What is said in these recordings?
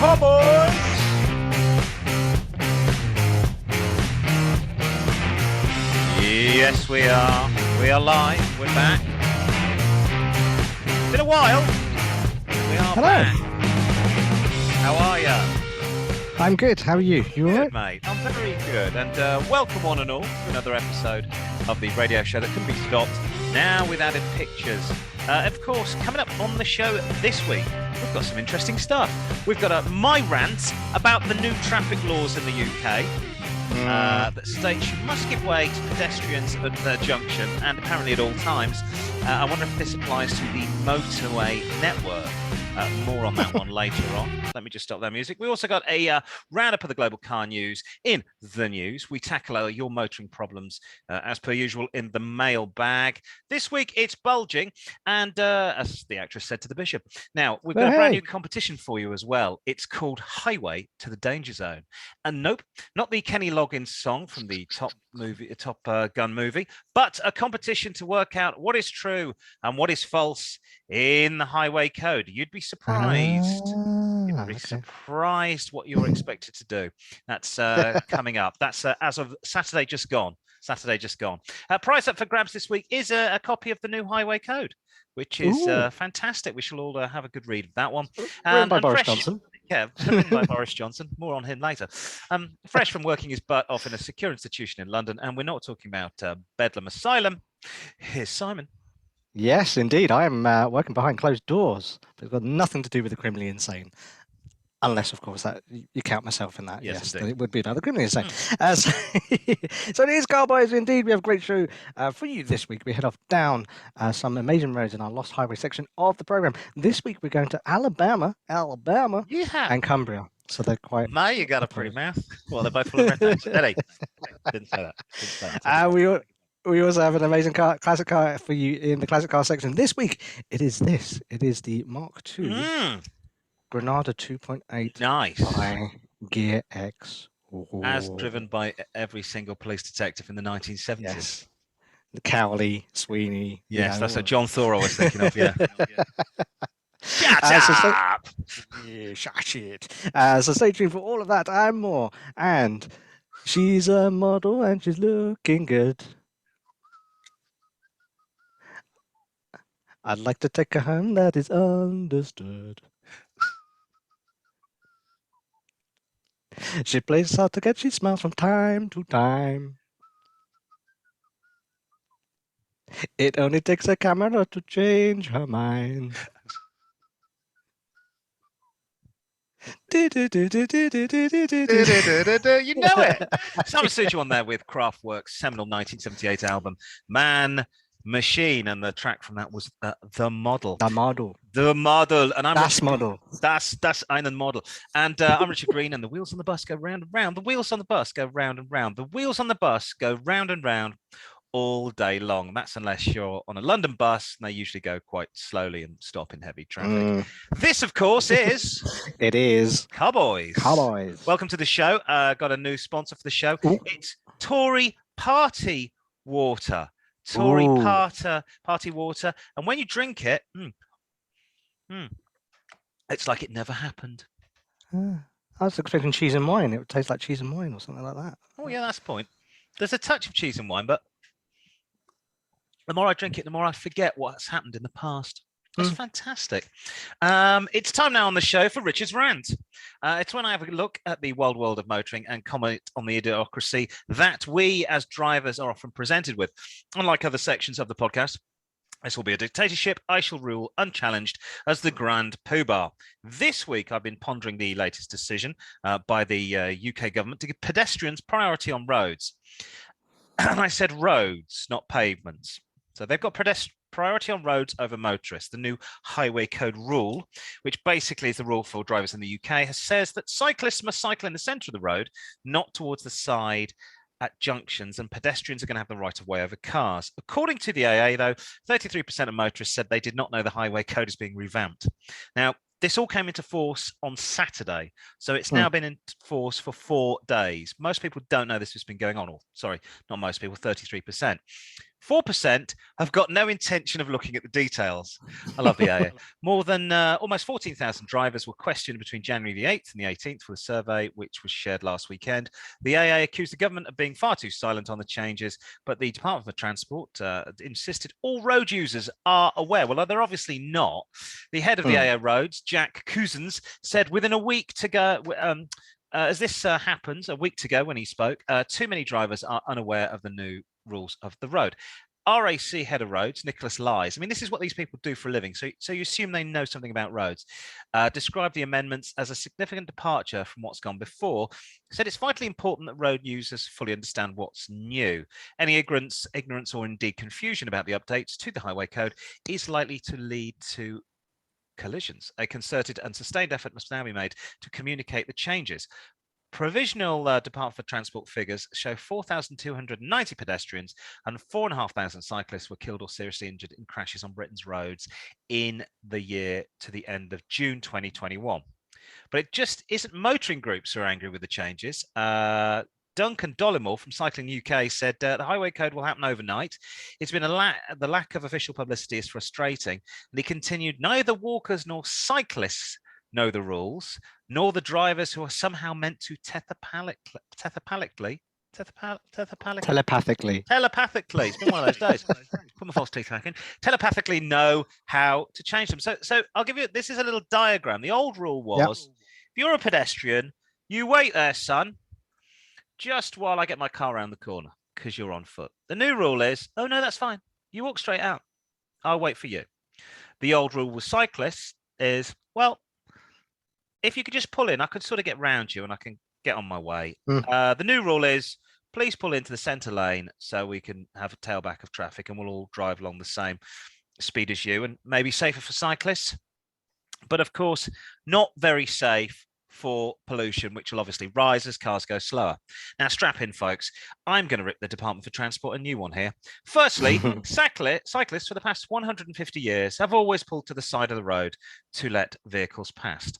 Car-Boyz! Yes, we are. We are live. We're back. Been a while. We are back. How are you? I'm good. How are you? You all right? Good, mate. I'm very good. And welcome one and all to another episode of the radio show that couldn't be stopped. Now with added pictures. Of course, coming up on the show this week, we've got some interesting stuff. We've got my rant about the new traffic laws in the UK that states you must give way to pedestrians at the junction and apparently at all times. I wonder if this applies to the motorway network. More on that one later on. Let me just stop that music. We also got a roundup of the global car news in the news. We tackle your motoring problems as per usual in the mailbag. This week it's bulging, and as the actress said to the bishop. Now we've got a brand new competition for you as well. It's called Highway to the Danger Zone. And nope, not the Kenny Loggins song from the Top Gun movie, but a competition to work out what is true and what is false in the highway code. You'd be surprised. You'd be surprised what you're expected to do. That's coming up. That's as of Saturday just gone. Prize up for grabs this week is a copy of the new highway code, which is fantastic. We shall all have a good read of that one. Written by Boris Johnson. Yeah, written by Boris Johnson. More on him later. Fresh from working his butt off in a secure institution in London, and we're not talking about Bedlam Asylum. Here's Simon. Yes, indeed. I am working behind closed doors, but it's got nothing to do with the criminally insane. Unless, of course, that you count myself in that. Yes, then it would be another criminally insane. So it is Car-Boyz indeed. We have a great show for you this week. We head off down some amazing roads in our Lost Highway section of the program. This week we're going to Alabama, and Cumbria. So they're quite... Mate, you got a pretty mouth. Well, they're both full of rednecks. Didn't say that. We also have an amazing classic car for you in the classic car section. This week, it is the Mark II Granada 2.8 by Gear X. As driven by every single police detective in the 1970s. Yes. The Cowley, Sweeney. Yes, that's what John Thor I was thinking of, yeah. Shut up! Yeah, shut it. So stay tuned for all of that and more. And she's a model and she's looking good. I'd like to take her home, that is understood. She plays hard to get, she smiles from time to time. It only takes a camera to change her mind. You know it. Simon Suju on there with Kraftwerk's seminal 1978 album, Man Machine, and the track from that was The Model. The Model. And I'm Das Model. Das einen Model. And I'm Richard Green, and the wheels on the bus go round and round. The wheels on the bus go round and round. The wheels on the bus go round and round all day long. That's unless you're on a London bus, and they usually go quite slowly and stop in heavy traffic. This, of course, is... It is... Car-Boyz. Welcome to the show. Got a new sponsor for the show. Ooh. It's Tory Party Water. Tory Party Water. And when you drink it, it's like it never happened. I was expecting cheese and wine. It would taste like cheese and wine or something like that. Oh, yeah, that's the point. There's a touch of cheese and wine, but the more I drink it, the more I forget what's happened in the past. It's fantastic. It's time now on the show for Richard's Rant. It's when I have a look at the world of motoring and comment on the idiocracy that we as drivers are often presented with. Unlike other sections of the podcast, this will be a dictatorship. I shall rule unchallenged as the Grand Poobah. This week, I've been pondering the latest decision by the UK government to give pedestrians priority on roads. And I said roads, not pavements. So they've got priority on roads over motorists. The new highway code rule, which basically is the rule for drivers in the UK, says that cyclists must cycle in the centre of the road, not towards the side at junctions, and pedestrians are going to have the right of way over cars. According to the AA, though, 33% of motorists said they did not know the highway code is being revamped. Now, this all came into force on Saturday, so it's now been in force for 4 days. Most people don't know this has been going on, or sorry, not most people, 33%. 4% have got no intention of looking at the details. I love the AA. More than almost 14,000 drivers were questioned between January the 8th and the 18th for the survey, which was shared last weekend. The AA accused the government of being far too silent on the changes, but the Department of Transport insisted all road users are aware. Well, they're obviously not. The head of the AA Roads, Jack Cousins, said within a week to go, as this happens, a week to go when he spoke, too many drivers are unaware of the new rules of the road. RAC head of roads, Nicholas Lies. I mean, this is what these people do for a living. So you assume they know something about roads. Described the amendments as a significant departure from what's gone before. Said it's vitally important that road users fully understand what's new. Any ignorance, or indeed confusion about the updates to the highway code is likely to lead to collisions. A concerted and sustained effort must now be made to communicate the changes. Provisional Department for Transport figures show 4,290 pedestrians and 4,500 cyclists were killed or seriously injured in crashes on Britain's roads in the year to the end of June 2021. But it just isn't motoring groups who are angry with the changes. Duncan Dollimore from Cycling UK said the highway code will happen overnight. It's been the lack of official publicity is frustrating. And he continued, neither walkers nor cyclists know the rules, nor the drivers who are somehow meant to telepathically. It's been one of those days. Put my false teeth back in. Telepathically know how to change them. So I'll give you, this is a little diagram. The old rule was, if you're a pedestrian, you wait there, son, just while I get my car around the corner, because you're on foot. The new rule is, oh no, that's fine. You walk straight out. I'll wait for you. The old rule with cyclists is, well, if you could just pull in, I could sort of get round you and I can get on my way. The new rule is, please pull into the centre lane so we can have a tailback of traffic and we'll all drive along the same speed as you, and maybe safer for cyclists. But of course, not very safe for pollution, which will obviously rise as cars go slower. Now, strap in, folks. I'm going to rip the Department for Transport a new one here. Firstly, cyclists for the past 150 years have always pulled to the side of the road to let vehicles past.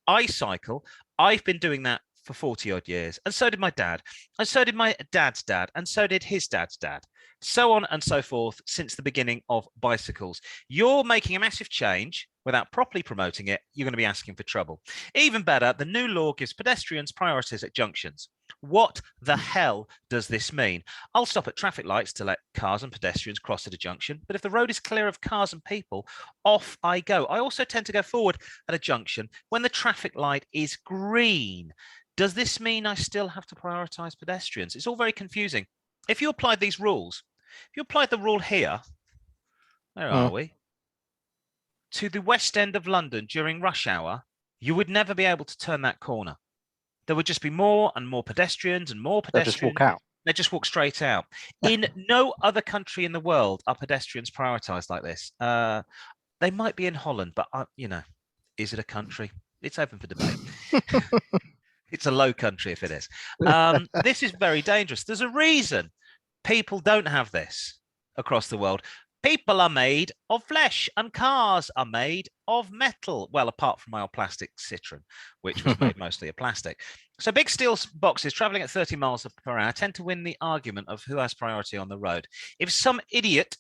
I cycle. I've been doing that for 40 odd years. And so did my dad. And so did my dad's dad. And so did his dad's dad. So on and so forth since the beginning of bicycles. You're making a massive change without properly promoting it. You're going to be asking for trouble. Even better, the new law gives pedestrians priorities at junctions. What the hell does this mean? I'll stop at traffic lights to let cars and pedestrians cross at a junction, but if the road is clear of cars and people, off I go. I also tend to go forward at a junction when the traffic light is green. Does this mean I still have to prioritize pedestrians? It's all very confusing. If you applied these rules, if you applied the rule here, where are we? To the West End of London during rush hour, you would never be able to turn that corner. There would just be more and more pedestrians and more pedestrians. They just walk out. They just walk straight out. In no other country in the world are pedestrians prioritized like this. They might be in Holland, but is it a country? It's open for debate. It's a low country if it is. This is very dangerous. There's a reason people don't have this across the world. People are made of flesh and cars are made of metal. Well, apart from my old plastic Citroen, which was made mostly of plastic. So big steel boxes traveling at 30 miles per hour tend to win the argument of who has priority on the road. If some idiot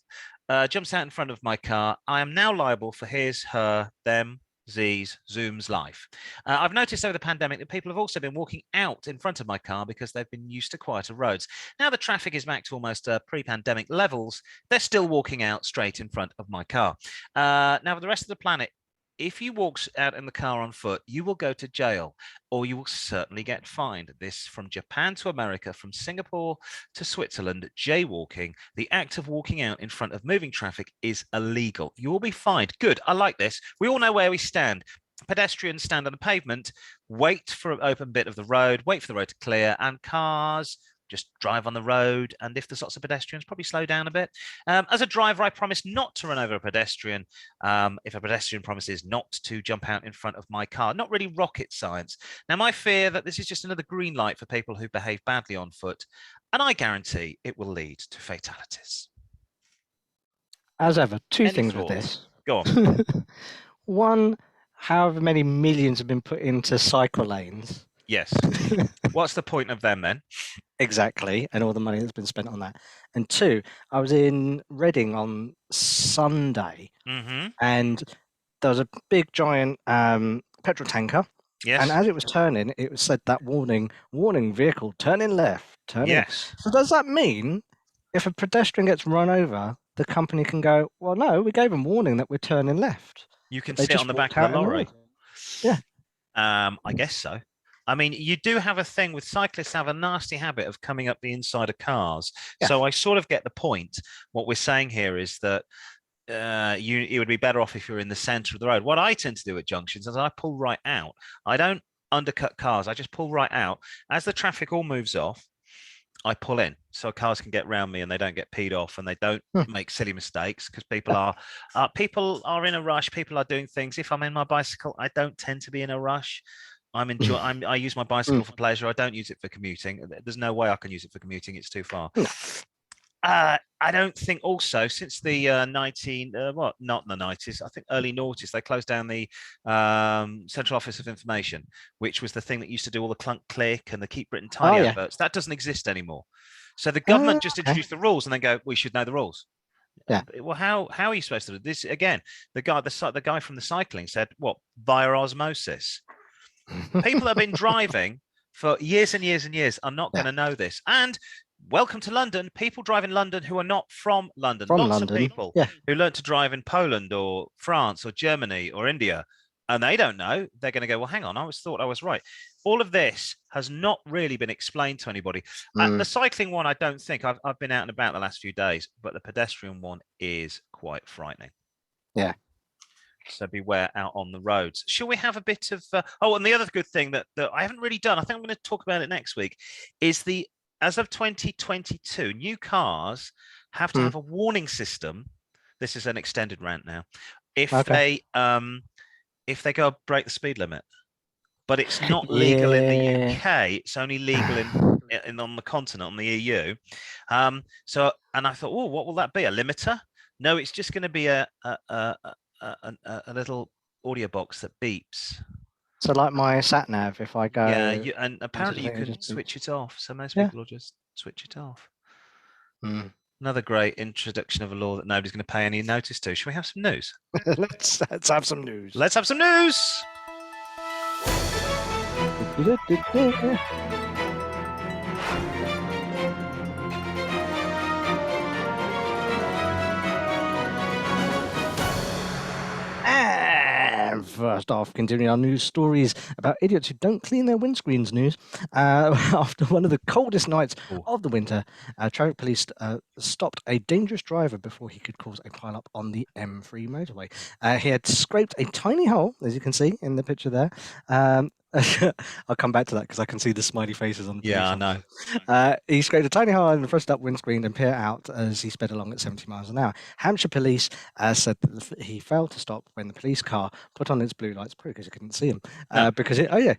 jumps out in front of my car, I am now liable for his, her, them, Z's, Zoom's life. I've noticed over the pandemic that people have also been walking out in front of my car because they've been used to quieter roads. Now the traffic is back to almost pre-pandemic levels. They're still walking out straight in front of my car. Now for the rest of the planet, if you walk out in the car on foot, you will go to jail or you will certainly get fined. This from Japan to America, from Singapore to Switzerland, jaywalking, the act of walking out in front of moving traffic is illegal. You will be fined. Good. I like this. We all know where we stand. Pedestrians stand on the pavement, wait for an open bit of the road, wait for the road to clear, and cars just drive on the road, and if there's lots of pedestrians, probably slow down a bit. As a driver, I promise not to run over a pedestrian if a pedestrian promises not to jump out in front of my car. Not really rocket science. Now, my fear that this is just another green light for people who behave badly on foot, and I guarantee it will lead to fatalities. As ever, two things with this. Go on. One, however many millions have been put into cycle lanes. Yes. What's the point of them then? Exactly, and all the money that's been spent on that. And two, I was in Reading on Sunday, and there was a big giant petrol tanker. Yes. And as it was turning, it said that warning vehicle, turning left, turning left. So does that mean if a pedestrian gets run over, the company can go, well, no, we gave them warning that we're turning left. You can sit on the back of the lorry. Yeah. I guess so. I mean, you do have a thing with cyclists have a nasty habit of coming up the inside of cars. Yeah. So I sort of get the point. What we're saying here is that it would be better off if you're in the center of the road. What I tend to do at junctions is I pull right out. I don't undercut cars. I just pull right out. As the traffic all moves off, I pull in so cars can get around me and they don't get peed off and they don't make silly mistakes because people are in a rush. People are doing things. If I'm in my bicycle, I don't tend to be in a rush. I use my bicycle for pleasure. I don't use it for commuting. There's no way I can use it for commuting. It's too far. I don't think also since the not in the 90s, I think early noughties, they closed down the Central Office of Information, which was the thing that used to do all the clunk click and the Keep Britain Tiny adverts. That doesn't exist anymore. So the government just introduced the rules and then go, we should know the rules. Yeah. Well, how are you supposed to do this? Again, the guy from the cycling said, what, via osmosis? People have been driving for years and years and years are not going to know this. And welcome to London. People drive in London who are not from London. Lots of people who learned to drive in Poland or France or Germany or India, and they don't know. They're going to go, well, hang on, I always thought I was right. All of this has not really been explained to anybody. The cycling one, I don't think. I've been out and about the last few days, but the pedestrian one is quite frightening. Yeah. So beware out on the roads. Shall we have a bit of... and the other good thing that I haven't really done, I think I'm going to talk about it next week, is as of 2022, new cars have to have a warning system. This is an extended rant now. If they go break the speed limit, but it's not legal in the UK. It's only legal in on the continent, on the EU. And I thought, oh, what will that be? A limiter? No, it's just going to be a little audio box that beeps. So like my sat nav, if I go, and apparently you can switch it off. So most people will just switch it off. Another great introduction of a law that nobody's going to pay any notice to. Shall we have some news? Let's have some news. Let's have some news. First off, continuing our news stories about idiots who don't clean their windscreens news. After one of the coldest nights of the winter, traffic police stopped a dangerous driver before he could cause a pile-up on the M3 motorway. He had scraped a tiny hole, as you can see in the picture there. I'll come back to that because I can see the smiley faces on the picture. Yeah, I know. He scraped a tiny hole in the frosted up windscreen and peered out as he sped along at 70 miles an hour. Hampshire police said that he failed to stop when the police car put on its blue lights, probably because he couldn't see him, because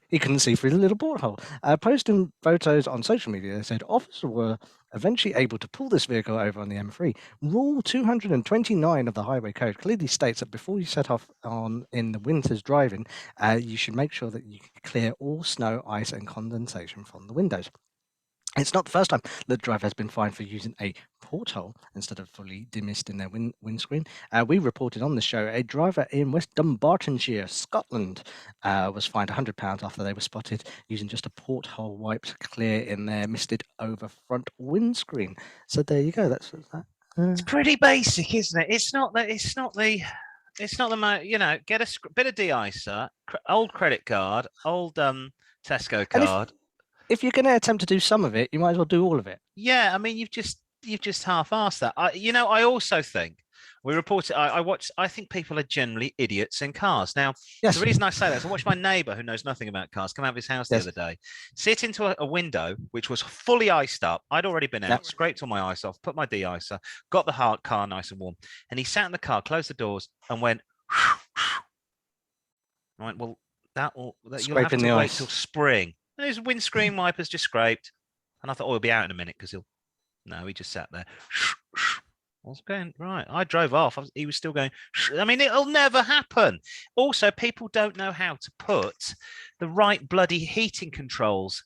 he couldn't see through the little porthole. Posting photos on social media, they said officers were eventually able to pull this vehicle over on the M3. Rule 229 of the Highway Code clearly states that before you set off in the winter's driving, you should make sure that you clear all snow, ice, and condensation from the windows. It's not the first time the driver has been fined for using a porthole instead of fully demisting their windscreen. We reported on the show a driver in West Dunbartonshire, Scotland, was fined £100 after they were spotted using just a porthole wipe to clear in their misted over front windscreen. So there you go. That's that. It's pretty basic, isn't it? It's not the get a bit of de-icer, old credit card, old Tesco card. If you're going to attempt to do some of it, you might as well do all of it. Yeah, I mean, you've just half-assed that. I also think we reported. I think people are generally idiots in cars. Now, the reason I say that is I watched my neighbour, who knows nothing about cars, come out of his house the other day, sit into a window which was fully iced up. I'd already been out, scraped all my ice off, put my de-icer, got the car nice and warm, and he sat in the car, closed the doors, and went. Right, well, you'll have to wait till spring. And his windscreen wipers just scraped, and I thought, he'll be out in a minute because he just sat there. I was going, right. I drove off. He was still going, I mean, it'll never happen. Also, people don't know how to put the right bloody heating controls.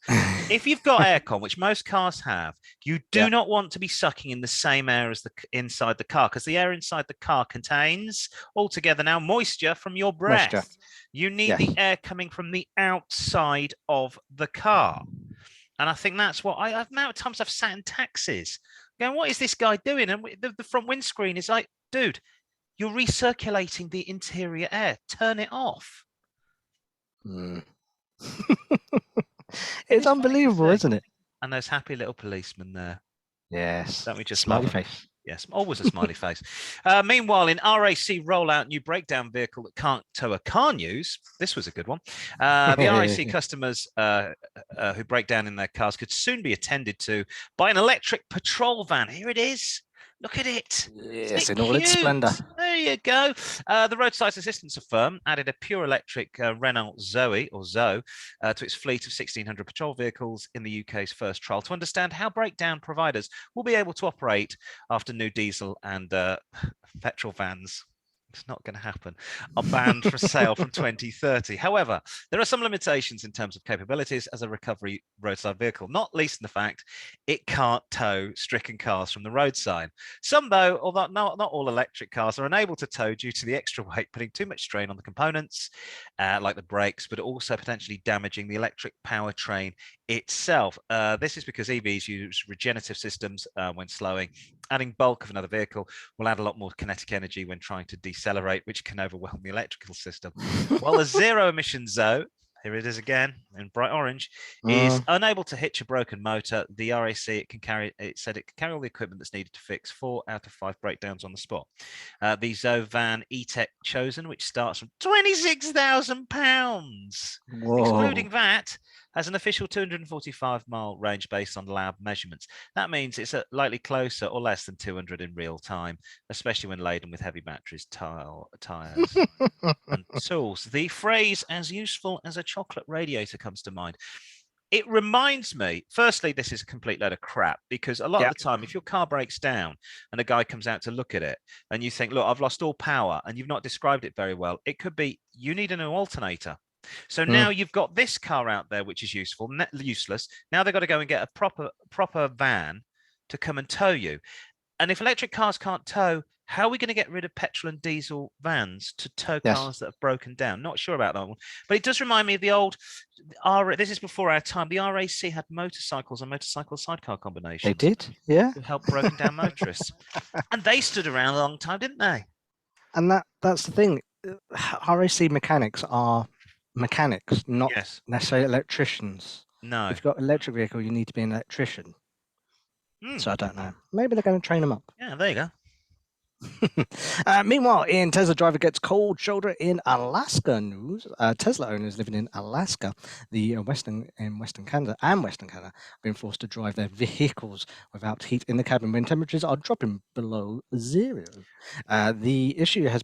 If you've got aircon, which most cars have, you do not want to be sucking in the same air as the inside the car, because the air inside the car contains altogether now moisture from your breath. Moisture. You need the air coming from the outside of the car. And I think that's what I've amount of times I've sat in taxis going, what is this guy doing? And the front windscreen is like, dude, you're recirculating the interior air. Turn it off. It's unbelievable, isn't it? And those happy little policemen there. Yes. Don't we just smiley face? Yes, always a smiley face. Meanwhile, in RAC rollout, new breakdown vehicle that can't tow a car news. This was a good one. The RAC customers who break down in their cars could soon be attended to by an electric patrol van. Here it is. Look at it. Yes, in all its splendor. There you go. The roadside assistance firm added a pure electric Renault Zoe to its fleet of 1,600 patrol vehicles in the UK's first trial to understand how breakdown providers will be able to operate after new diesel and petrol vans. It's not going to happen, are banned for sale from 2030. However, there are some limitations in terms of capabilities as a recovery roadside vehicle, not least in the fact it can't tow stricken cars from the roadside. Some, though, although not all electric cars, are unable to tow due to the extra weight, putting too much strain on the components, like the brakes, but also potentially damaging the electric powertrain itself. This is because EVs use regenerative systems when slowing. Adding bulk of another vehicle will add a lot more kinetic energy when trying to decelerate, which can overwhelm the electrical system. While the zero emission Zoe, here it is again in bright orange, is unable to hitch a broken motor, the RAC said it can carry all the equipment that's needed to fix 4 out of 5 breakdowns on the spot. The Zoe van E-Tech Chosen, which starts from £26,000, excluding VAT, has an official 245-mile range based on lab measurements. That means it's likely closer or less than 200 in real time, especially when laden with heavy batteries, tires, and tools. The phrase "as useful as a chocolate radiator" comes to mind. It reminds me, firstly, this is a complete load of crap, because a lot of the time, if your car breaks down and a guy comes out to look at it and you think, look, I've lost all power, and you've not described it very well, it could be you need a new alternator. So now you've got this car out there, which is useless. Now they've got to go and get a proper van to come and tow you. And if electric cars can't tow, how are we going to get rid of petrol and diesel vans to tow cars that have broken down? Not sure about that one. But it does remind me of the old, this is before our time, the RAC had motorcycles and motorcycle sidecar combinations. They did, yeah. To help broken down motorists. And they stood around a long time, didn't they? And that's the thing. RAC mechanics are mechanics, not necessarily electricians. No. If you've got an electric vehicle, you need to be an electrician. So I don't know. Maybe they're going to train them up. Yeah, there you go. Meanwhile, in Tesla driver gets cold shoulder in Alaska news. Tesla owners living in Alaska, Western Canada, have been forced to drive their vehicles without heat in the cabin when temperatures are dropping below zero. The issue has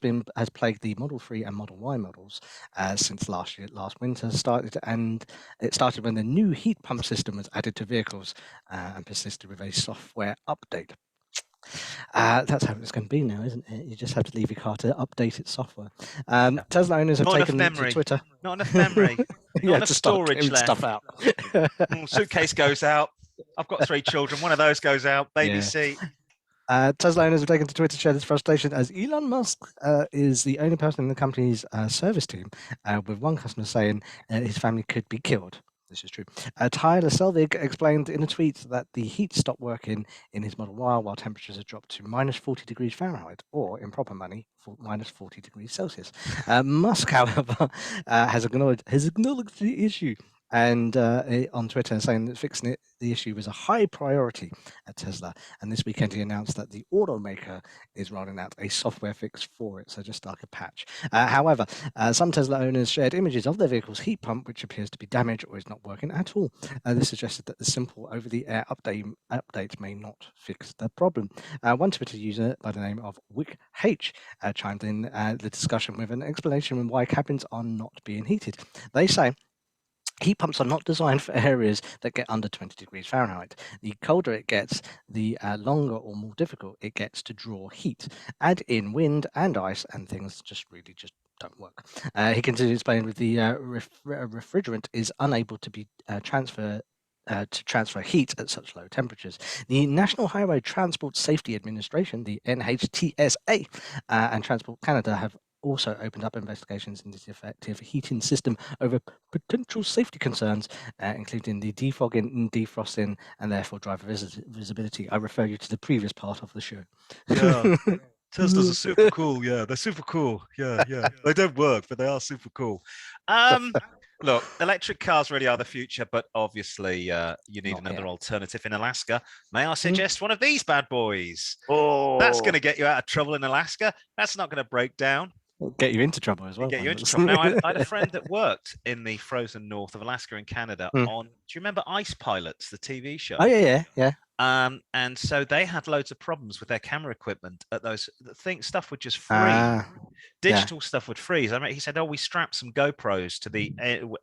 plagued the Model 3 and Model Y models since last winter and it started when the new heat pump system was added to vehicles and persisted with a software update. That's how it's going to be now, isn't it? You just have to leave your car to update its software. Tesla owners have taken to Twitter. Not enough memory. Not enough storage left. Stuff out. Suitcase goes out. I've got 3 children. One of those goes out. Baby seat. Tesla owners have taken to Twitter to share this frustration as Elon Musk is the only person in the company's service team, with one customer saying his family could be killed. This is true. Tyler Selvig explained in a tweet that the heat stopped working in his Model Y while temperatures had dropped to minus 40 degrees Fahrenheit, or in proper money, minus 40 degrees Celsius. Musk, however, has acknowledged the issue and on Twitter saying that fixing the issue was a high priority at Tesla. And this weekend he announced that the automaker is rolling out a software fix for it, so just like a patch. However, some Tesla owners shared images of their vehicle's heat pump, which appears to be damaged or is not working at all. This suggested that the simple over-the-air update may not fix the problem. One Twitter user by the name of WickH chimed in the discussion with an explanation on why cabins are not being heated. They say, Heat pumps are not designed for areas that get under 20 degrees Fahrenheit. The colder it gets, the longer or more difficult it gets to draw heat. Add in wind and ice, and things just don't work. He continues explaining with the refrigerant is unable to be transferred. To transfer heat at such low temperatures. The National Highway Transport Safety Administration, the NHTSA, and Transport Canada have also opened up investigations into the effective heating system over potential safety concerns, including the defogging and defrosting, and therefore driver visibility. I refer you to the previous part of the show. Yeah. Teslas are super cool. Yeah, they're super cool. Yeah. They don't work, but they are super cool. Look, electric cars really are the future, but obviously you need another alternative in Alaska. May I suggest one of these bad boys? Oh, that's going to get you out of trouble in Alaska. That's not going to break down. Get you into trouble as well. Get you into trouble. Now, I had a friend that worked in the frozen north of Alaska and Canada on, do you remember Ice Pilots, the TV show? Oh, yeah. And so they had loads of problems with their camera equipment at those things. Stuff would just freeze. Digital stuff would freeze. I mean, he said, "Oh, we strapped some GoPros to the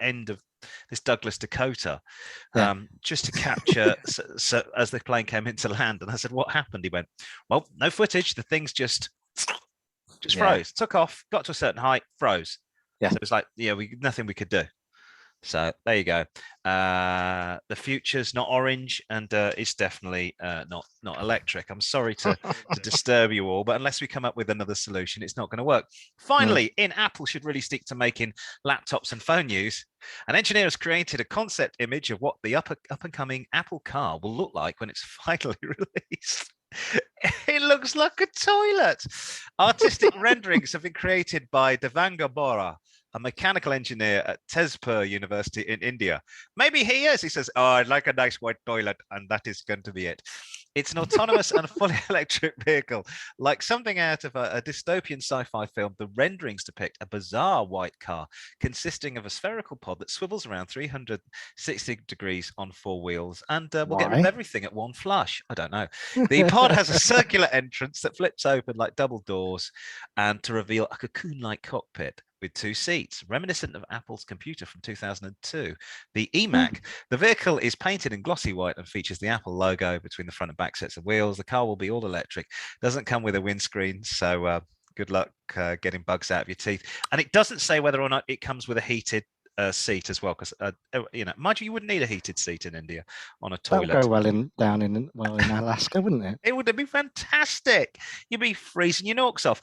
end of this Douglas Dakota, just to capture so as the plane came into land." And I said, "What happened?" He went, "Well, no footage. The things just froze. Took off. Got to a certain height. Froze. So it was like, nothing we could do." So there you go. The future's not orange, and it's definitely not electric. I'm sorry to disturb you all, but unless we come up with another solution, it's not going to work. Finally, Apple should really stick to making laptops and phone use. An engineer has created a concept image of what the up and coming Apple car will look like when it's finally released. It looks like a toilet. Artistic renderings have been created by Devanga Bora, a mechanical engineer at Tezpur University in India. Maybe he is. He says, "Oh, I'd like a nice white toilet, and that is going to be it." It's an autonomous and fully electric vehicle. Like something out of a dystopian sci-fi film, the renderings depict a bizarre white car consisting of a spherical pod that swivels around 360 degrees on four wheels, and will get rid of everything at one flush. I don't know. The pod has a circular entrance that flips open like double doors, and to reveal a cocoon-like cockpit with two seats, reminiscent of Apple's computer from 2002, the eMac. The vehicle is painted in glossy white and features the Apple logo between the front and back sets of wheels. The car will be all electric, doesn't come with a windscreen, so good luck getting bugs out of your teeth. And it doesn't say whether or not it comes with a heated seat as well, because mind you wouldn't need a heated seat in India on a toilet. That would go well down in Alaska, wouldn't it? It would be fantastic. You'd be freezing your norks off.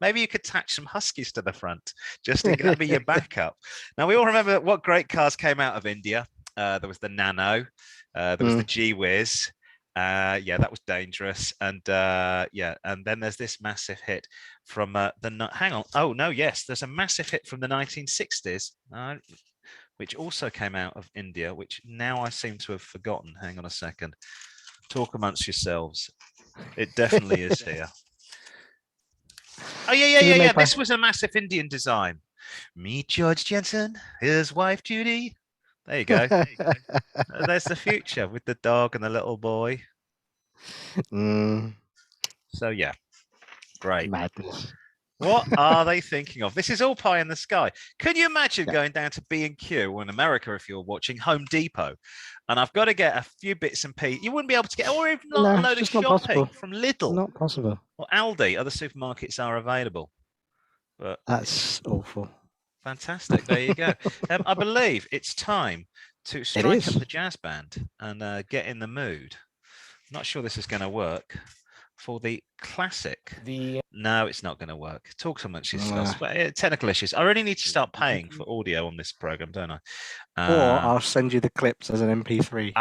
Maybe you could attach some huskies to the front, just to that'd be your backup. Now, we all remember what great cars came out of India. There was the Nano, there was the G-Wiz. That was dangerous, and and then there's this massive hit from there's a massive hit from the 1960s, which also came out of India, which now I seem to have forgotten. Hang on a second. Talk amongst yourselves. It definitely is here. Oh yeah. This was a massive Indian design. Meet George Jensen, his wife Judy. There you go. There's the future with the dog and the little boy. So yeah, great. Madness. What are they thinking of? This is all pie in the sky. Can you imagine going down to B&Q, or in America if you're watching, Home Depot, and I've got to get a few bits and pieces. You wouldn't be able to get, or even a load of shopping from Lidl. Not possible. Or Aldi. Other supermarkets are available. But that's awful. Fantastic. There you go. I believe it's time to strike up the jazz band and get in the mood. I'm not sure this is going to work for the classic. No, it's not going to work. Talk amongst yourselves. Technical issues. I really need to start paying for audio on this program, don't I? Or I'll send you the clips as an MP3.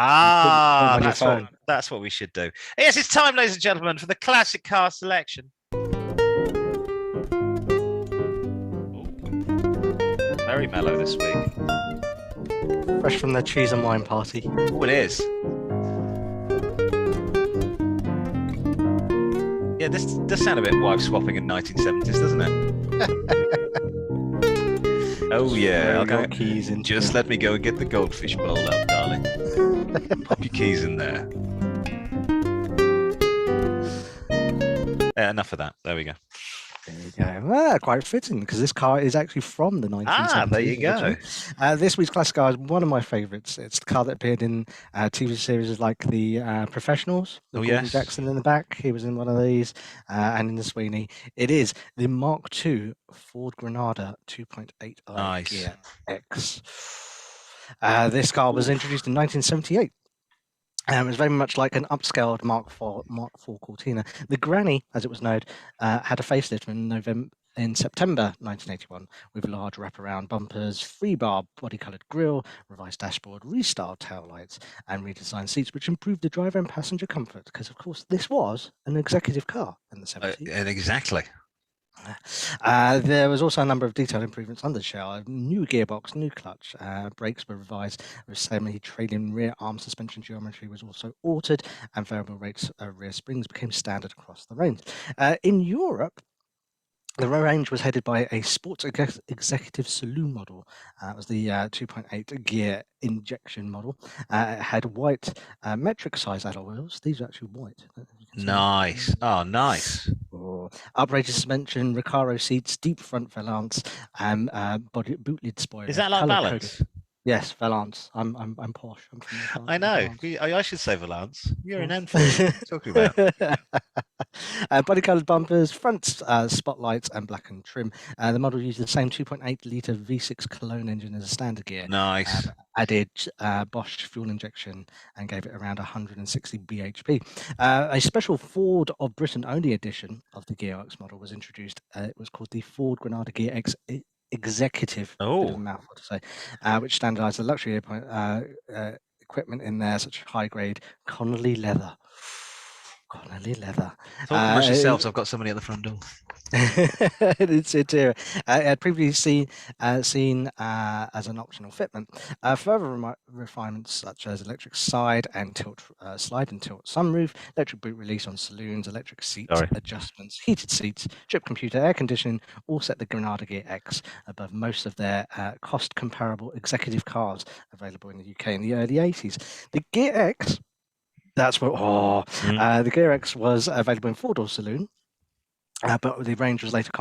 That's what we should do. Yes, it's time, ladies and gentlemen, for the classic car selection. Very mellow this week. Fresh from the cheese and wine party. Oh, it is. Yeah, this does sound a bit wife swapping in 1970s, doesn't it? Oh yeah, I'll go. Keys in. Just let me go and get the goldfish bowl out, darling. Pop your keys in there. Enough of that. There we go. There you go. Ah, quite fitting because this car is actually from the 1970s. Ah, there you go. This week's classic car is one of my favourites. It's the car that appeared in TV series like the Professionals, with Gordon Jackson in the back. He was in one of these, and in the Sweeney. It is the Mark II Ford Granada 2.8i Gear X. This car was introduced in 1978. It was very much like an upscaled Mark IV Cortina. The Granny, as it was known, had a facelift in September 1981 with large wraparound bumpers, 3-bar body-coloured grille, revised dashboard, restyled taillights, and redesigned seats, which improved the driver and passenger comfort. Because, of course, this was an executive car in the 70s. Exactly. There was also a number of detailed improvements under the shell. New gearbox, new clutch, brakes were revised with semi-trailing rear arm suspension geometry was also altered, and variable rates rear springs became standard across the range. In Europe, the range was headed by a sports executive saloon model. It was the 2.8 gear injection model. It had white metric size alloy wheels. These are actually white. Nice. Oh, nice. Uprated suspension, Recaro seats, deep front valance, and body boot lid spoiler. Is that like balance? Yes, valance. I'm posh. I'm from the I know. I should say valance. You're an Enfield. Talking about. Body-coloured bumpers, front spotlights, and blackened trim. The model used the same 2.8-litre V6 Cologne engine as a standard gear. Nice. Added Bosch fuel injection and gave it around 160 bhp. A special Ford of Britain only edition of the Gear X model was introduced. It was called the Ford Granada Gear X Executive. Bit of a mouthful to say, which standardised the luxury equipment in there, such as high-grade Connolly leather. Connolly leather. Talk amongst yourselves. I've got somebody at the front door. It's it had previously seen as an optional fitment. Further refinements such as electric slide and tilt sunroof, electric boot release on saloons, electric seat adjustments, heated seats, trip computer, air conditioning, all set the Granada Gear X above most of their cost-comparable executive cars available in the UK in the early 80s. The Gear X, that's what. The Gear X was available in four-door saloon. But the range was later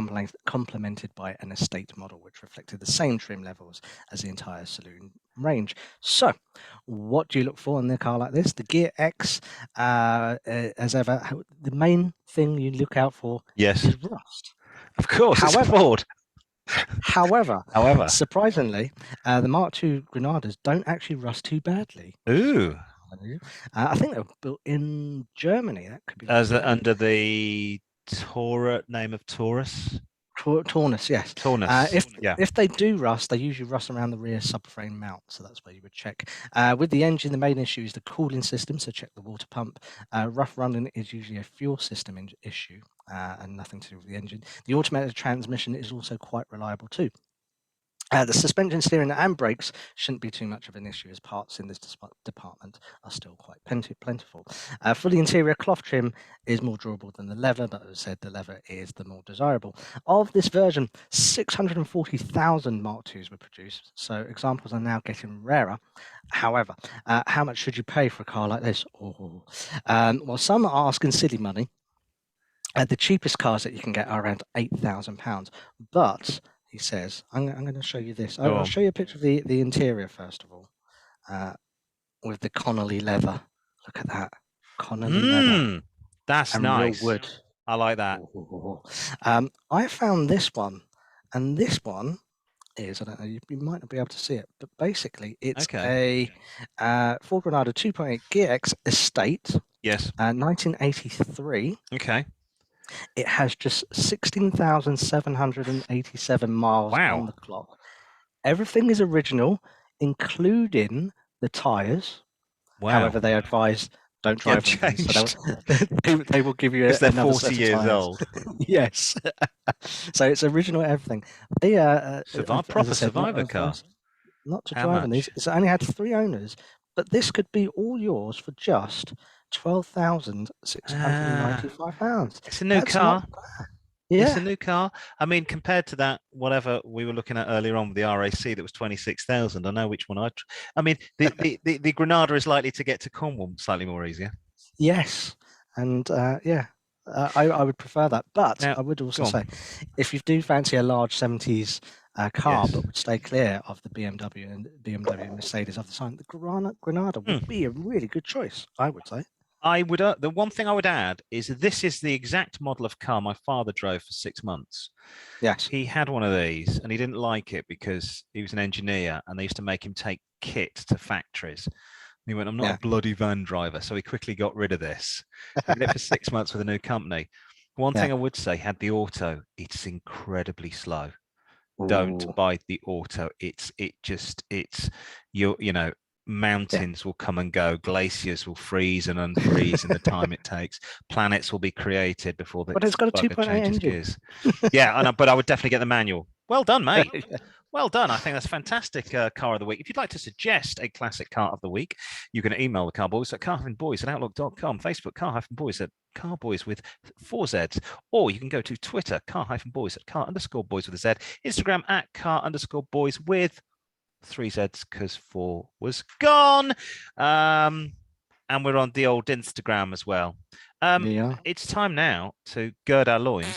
complemented by an estate model, which reflected the same trim levels as the entire saloon range. So, what do you look for in a car like this? The Gear X, as ever, the main thing you look out for is rust. Of course, it's Ford. However, surprisingly, the Mark II Granadas don't actually rust too badly. Ooh. I think they were built in Germany. That could be under the name of Taurus. Taurus, yes. Taurus. If they do rust, they usually rust around the rear subframe mount, so that's where you would check. With the engine, the main issue is the cooling system, so check the water pump. Rough running is usually a fuel system issue and nothing to do with the engine. The automatic transmission is also quite reliable too. The suspension, steering, and brakes shouldn't be too much of an issue, as parts in this department are still quite plentiful. For the interior, cloth trim is more durable than the leather, but as I said, the leather is the more desirable. Of this version, 640,000 Mark IIs were produced, so examples are now getting rarer. However, how much should you pay for a car like this? Well, some are asking silly money. The cheapest cars that you can get are around £8,000, but he says, I'm going to show you this. I'll show you a picture of the interior, first of all, with the Connolly leather. Look at that. Connolly leather. That's and nice. Real wood. I like that. I found this one, and this one is, I don't know, you might not be able to see it, but basically it's a Ford Granada 2.8 Gear X Estate. Yes. 1983. Okay. It has just 16,787 miles on the clock. Everything is original, including the tyres. However, they advise don't drive them. So they will give you because they're another 40 years old. Yes. So it's original everything. They proper survivor car. Not to drive on these. It's only had 3 owners, but this could be all yours for just £12,695. It's a new car. It's a new car. I mean, compared to that, whatever we were looking at earlier on with the RAC, that was 26,000. I know which one I mean, the Granada is likely to get to Cornwall slightly more easier. Yes, and I would prefer that. But Now, I would also go on. say, if you do fancy a large 70s car, Yes. but would stay clear of the BMW and Mercedes of the time, the Granada would be a really good choice, I would say. I would. The one thing I would add is this is the exact model of car my father drove for 6 months. Yes. He had one of these, and he didn't like it because he was an engineer, and they used to make him take kit to factories. And he went, "I'm not a bloody van driver," so he quickly got rid of this. He did it for 6 months with a new company. One thing I would say, had the auto. It's incredibly slow. Don't Ooh. buy the auto. Mountains will come and go, glaciers will freeze and unfreeze in the time it takes. Planets will be created before the But it's got a bugger 2.8 changes engine. gears. Yeah, but I would definitely get the manual. Well done, mate. Well done. I think that's fantastic. Car of the week. If you'd like to suggest a classic car of the week, you can email the Car-Boyz at car-boys@outlook.com, Facebook car-boys at Car-Boys with 4 Zs, or you can go to Twitter, car-boys at car_boys with a Z, Instagram at car_boys with 3 Zs because 4 was gone. And we're on the old Instagram as well. Yeah. It's time now to gird our loins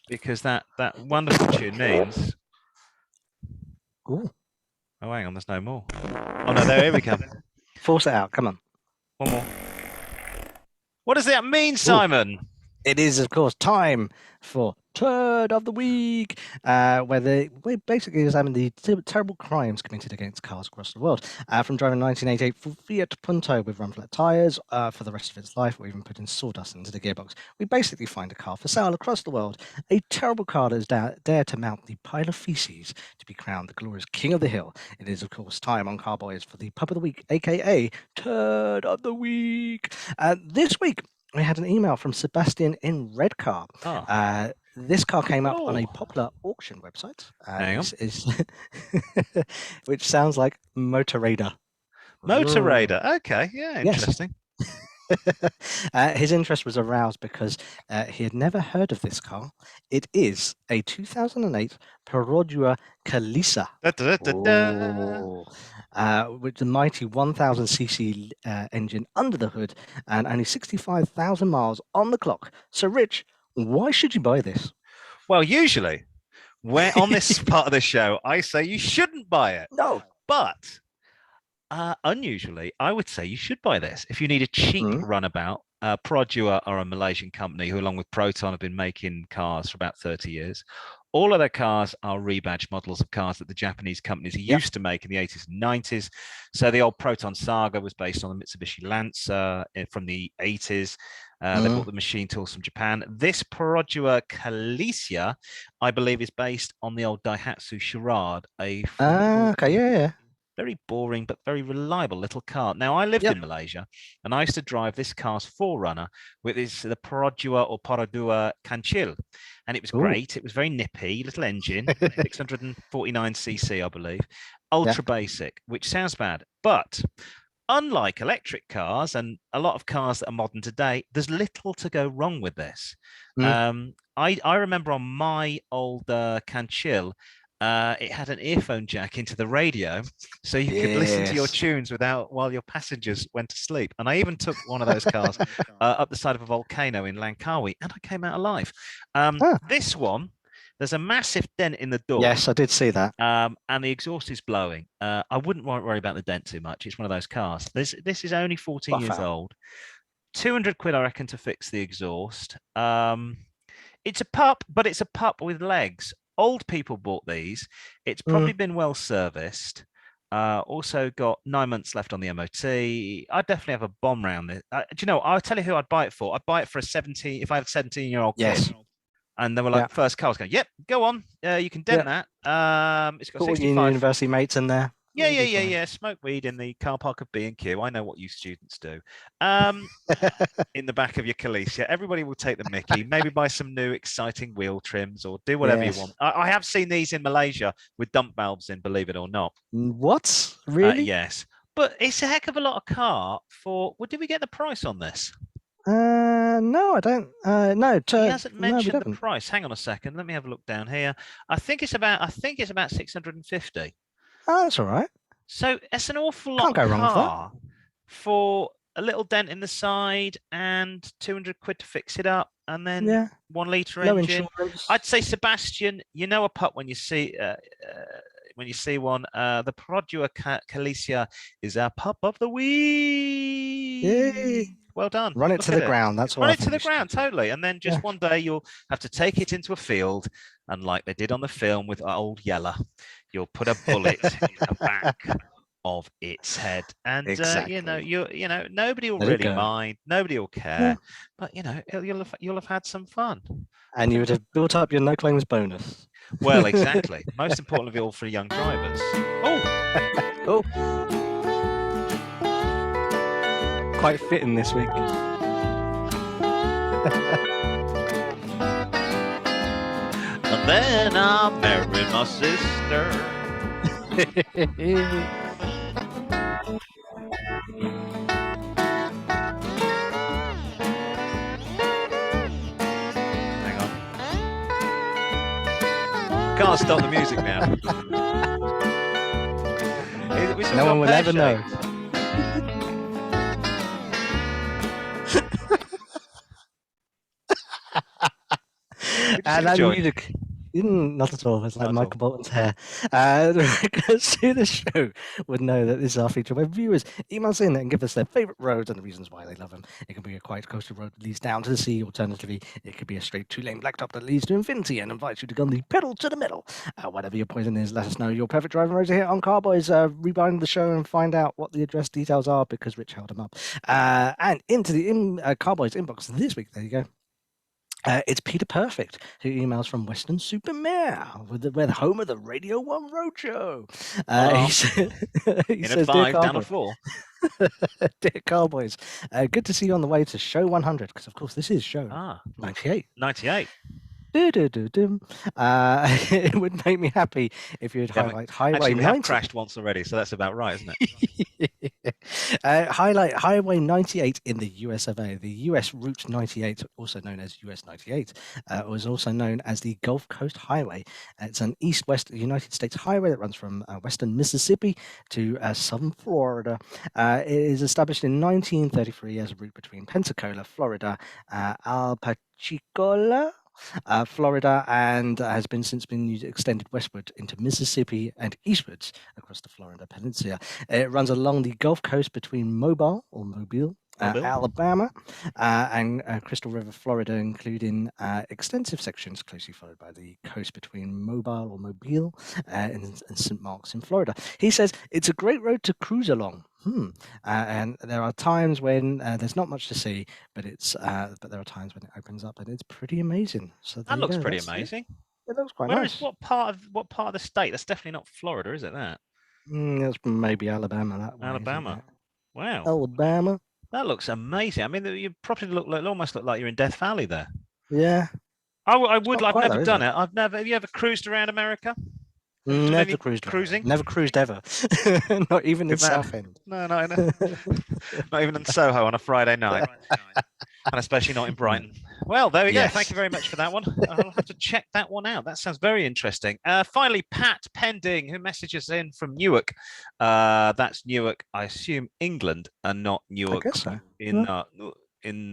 because that wonderful tune means. Ooh. Oh, hang on, there's no more. Oh no, here we come. Force it out. Come on. One more. What does that mean, Simon? Ooh. It is, of course, time for Turd of the Week, where we basically examine the terrible crimes committed against cars across the world. From driving a 1988 Fiat Punto with run-flat tyres for the rest of its life, or even putting sawdust into the gearbox, we basically find a car for sale across the world. A terrible car that has dared to mount the pile of feces to be crowned the glorious King of the Hill. It is, of course, time on Car-Boyz for the Pup of the Week, aka Turd of the Week. This week, we had an email from Sebastian in Redcar. This car came up on a popular auction website, which sounds like Motor Raider. Motor Raider. Okay, yeah, interesting. Yes. His interest was aroused because he had never heard of this car. It is a 2008 Perodua Kalisa. With the mighty 1000cc engine under the hood and only 65,000 miles on the clock. So, Rich, why should you buy this? Well, usually, on this part of the show, I say you shouldn't buy it. No. But unusually, I would say you should buy this. If you need a cheap runabout, Perodua are a Malaysian company who, along with Proton, have been making cars for about 30 years. All of their cars are rebadged models of cars that the Japanese companies used to make in the 80s and 90s. So the old Proton Saga was based on the Mitsubishi Lancer from the 80s. They bought the machine tools from Japan. This Perodua Kalisia, I believe, is based on the old Daihatsu Charade, very boring but very reliable little car. Now, I lived in Malaysia, and I used to drive this car's forerunner, with the Perodua or Perodua Kancil, and it was great. It was very nippy, little engine, 649cc, I believe, ultra basic, which sounds bad, but unlike electric cars and a lot of cars that are modern today, there's little to go wrong with this. I remember on my old Kancil, it had an earphone jack into the radio, so you could listen to your tunes while your passengers went to sleep. And I even took one of those cars up the side of a volcano in Langkawi, and I came out alive. This one, there's a massive dent in the door. Yes, I did see that. And the exhaust is blowing. I wouldn't worry about the dent too much. It's one of those cars. This is only 14 years old. 200 quid, I reckon, to fix the exhaust. It's a pup, but it's a pup with legs. Old people bought these. It's probably been well serviced. Also got 9 months left on the MOT. I'd definitely have a bomb round this. Do you know? I'll tell you who I'd buy it for. I'd buy it for if I had a 17-year-old kid. And they were like, first car was going, yep, go on. You can dent that. It's got 65. University mates in there. Yeah. Smoke weed in the car park of B&Q. I know what you students do. In the back of your Kalisia. Everybody will take the mickey. Maybe buy some new exciting wheel trims or do whatever you want. I have seen these in Malaysia with dump valves in, believe it or not. What? Really? Yes. But it's a heck of a lot of car for... Well, did we get the price on this? No, I don't. No, he hasn't mentioned the price. Hang on a second. Let me have a look down here. I think it's about 650. Oh, that's all right. So it's an awful lot of car for a little dent in the side and 200 quid to fix it up, and then 1 litre engine. Insurance. I'd say, Sebastian, you know a pup when you see one. The Perodua Calicia is our pup of the week. Yay. Well done. Run it to the ground. That's all. Run it to the ground, totally. And then just one day you'll have to take it into a field, and like they did on the film with old Yeller, you'll put a bullet in the back of its head, and exactly. nobody will really mind, nobody will care, but you'll have had some fun, and you would have built up your no claims bonus. Well, exactly. Most important of all for young drivers. Oh, quite fitting this week. And then I married my sister. Hang on. Can't stop the music now. No one will ever know. And that music, not at all. It's like Michael Bolton's hair. See the show would know that this is our feature where viewers email us in and give us their favourite roads and the reasons why they love them. It can be a quiet coastal road that leads down to the sea. Alternatively, it could be a straight 2-lane blacktop that leads to infinity and invites you to gun the pedal to the metal. Whatever your poison is, let us know. Your perfect driving roads are here on Car-Boyz. Rebind the show and find out what the address details are because Rich held them up. And into the Car-Boyz inbox this week. There you go. It's Peter Perfect, who emails from Weston-super-Mare, where the home of the Radio 1 Roadshow. He says, 5 down a 4. Dear Car-Boyz, good to see you on the way to show 100, because of course this is show 98. 98. It would make me happy if you'd highlight Highway 90. We have crashed once already, so that's about right, isn't it? Highlight Highway 98 in the US of A. The US Route 98, also known as US 98, was also known as the Gulf Coast Highway. It's an east-west United States highway that runs from western Mississippi to southern Florida. It is established in 1933 as a route between Pensacola, Florida, Alpachicola, Florida, and has since been extended westward into Mississippi and eastwards across the Florida Peninsula. It runs along the Gulf Coast between Mobile, Alabama, and Crystal River, Florida, including extensive sections closely followed by the coast between Mobile and St. Mark's in Florida. He says it's a great road to cruise along. And there are times when there's not much to see, but there are times when it opens up and it's pretty amazing. So that looks pretty amazing. It looks quite nice. What part of the state? That's definitely not Florida, is it? That? That's maybe Alabama. That way, Alabama. Wow. Alabama. That looks amazing. I mean, you probably almost look like you're in Death Valley there. Yeah. I would. I've never done it. Have you ever cruised around America? Never cruising. Never cruised ever. Not even in Southend. No. Not even in Soho on a Friday night. And especially not in Brighton. Well, there we go. Thank you very much for that one. I'll have to check that one out. That sounds very interesting. Finally, Pat Pending, who messages in from Newark. That's Newark, I assume, England, and not Newark in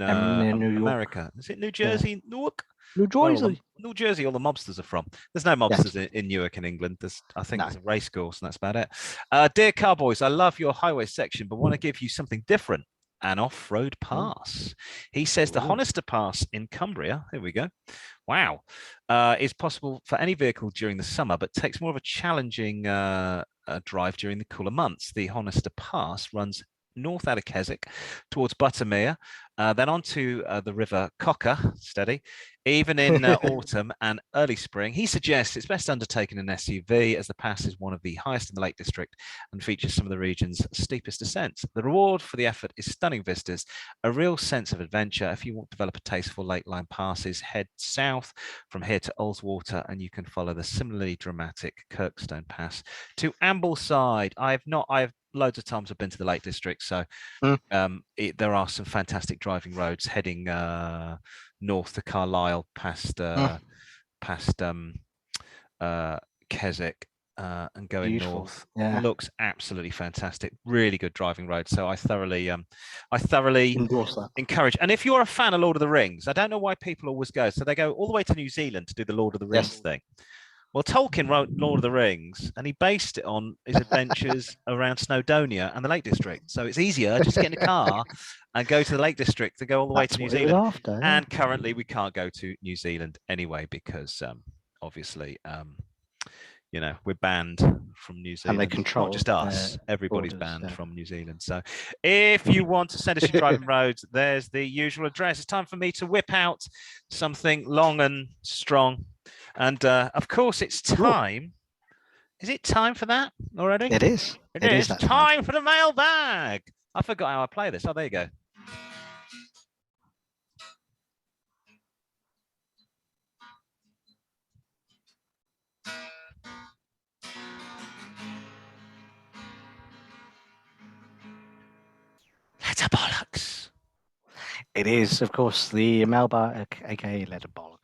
America. Is it New Jersey, Newark? New Jersey. New Jersey, all the mobsters are from. There's no mobsters in Newark in England. I think there's a race course, and that's about it. Dear Car-Boyz, I love your highway section, but want to give you something different. An off-road pass. He says the Honister Pass in Cumbria, here we go, wow, is possible for any vehicle during the summer, but takes more of a challenging drive during the cooler months. The Honister Pass runs north out of Keswick towards Buttermere, then onto the river Cocker, steady, even in autumn and early spring. He suggests it's best undertaken in an SUV as the pass is one of the highest in the Lake District and features some of the region's steepest descents. The reward for the effort is stunning vistas, a real sense of adventure. If you want to develop a taste for lake line passes, head south from here to Ullswater and you can follow the similarly dramatic Kirkstone Pass to Ambleside. I've loads of times I've been to the Lake District, so there are some fantastic driving roads heading north to Carlisle past Keswick. and going Beautiful. north. Yeah. Looks absolutely fantastic. Really good driving road. So I thoroughly Endorse that. encourage. And if you're a fan of Lord of the Rings, I don't know why people always go. So they go all the way to New Zealand to do the Lord of the Rings thing. Well, Tolkien wrote Lord of the Rings, and he based it on his adventures around Snowdonia and the Lake District. So it's easier just to get in a car and go to the Lake District to go all the way to New Zealand. After, yeah. And currently, we can't go to New Zealand anyway because obviously, we're banned from New Zealand. And they control, not just us; everybody's borders, banned from New Zealand. So, if you want to send us your driving roads, there's the usual address. It's time for me to whip out something long and strong. And of course, it's time. Is it time for that already? It is. It is time for the mailbag. I forgot how I play this. Oh, there you go. Letterbollocks. It is, of course, the mailbag, aka Letterbollocks.